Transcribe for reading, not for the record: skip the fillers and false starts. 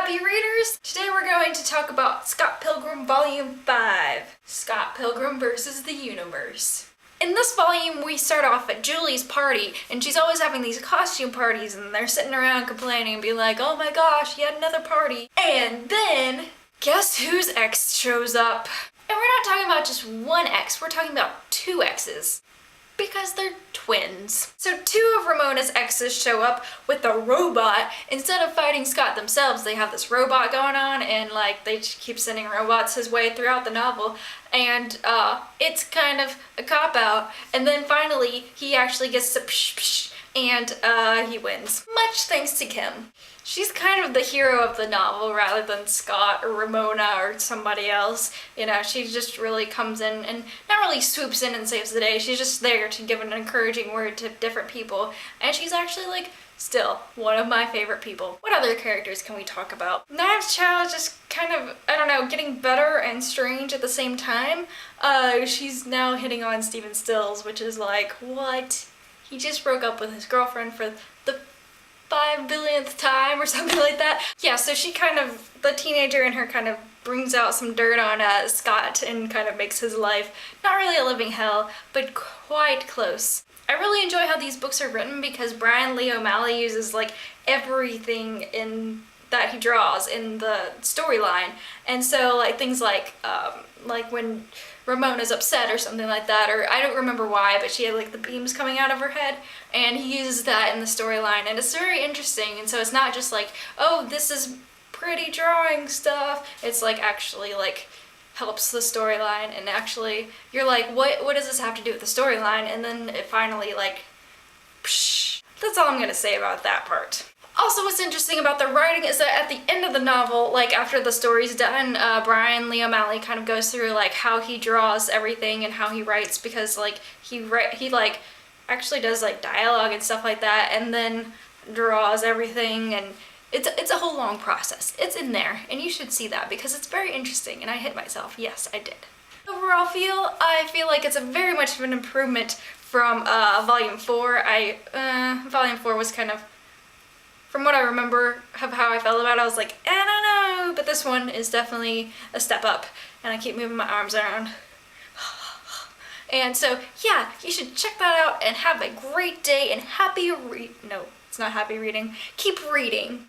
happy readers! Today we're going to talk about Scott Pilgrim Volume 5, Scott Pilgrim versus the Universe. In this volume, we start off at Julie's party, and she's always having these costume parties, and they're sitting around complaining and being like, oh my gosh, yet another party. And then, guess whose ex shows up? And we're not talking about just one ex, we're talking about two exes. Because they're twins. So two of Ramona's exes show up with a robot. Instead of fighting Scott themselves, they have this robot going on, and like they keep sending robots his way throughout the novel. And it's kind of a cop-out. And then finally, he actually gets to psh psh, and he wins. Much thanks to Kim. She's kind of the hero of the novel rather than Scott or Ramona or somebody else. You know, she just really comes in and not really swoops in and saves the day. She's just there to give an encouraging word to different people. And she's actually, like, still one of my favorite people. What other characters can we talk about? Knives Chow is just kind of, I don't know, getting better and strange at the same time. She's now hitting on Stephen Stills, which is like, what? He just broke up with his girlfriend for the 5 billionth time or something like that. Yeah, so she kind of, the teenager in her kind of brings out some dirt on Scott and kind of makes his life not really a living hell, but quite close. I really enjoy how these books are written because Brian Lee O'Malley uses like everything in that he draws in the storyline. And so like things like when Ramona's upset or something like that, or I don't remember why, but she had like the beams coming out of her head, and he uses that in the storyline, and it's very interesting. And so it's not just like, oh, this is pretty drawing stuff. It's like actually like helps the storyline, and actually you're like, what does this have to do with the storyline? And then it finally like, psh. That's all I'm gonna say about that part. Also, what's interesting about the writing is that at the end of the novel, like after the story's done, Brian Lee O'Malley kind of goes through like how he draws everything and how he writes, because like he like actually does like dialogue and stuff like that, and then draws everything, and it's a whole long process. It's in there, and you should see that because it's very interesting. And I hit myself. Yes, I did. Overall I feel like it's a very much of an improvement from Volume 4. Volume 4 was kind of, from what I remember of how I felt about it, I was like, I don't know, but this one is definitely a step up, and I keep moving my arms around. And so, yeah, you should check that out and have a great day and no, it's not happy reading. Keep reading.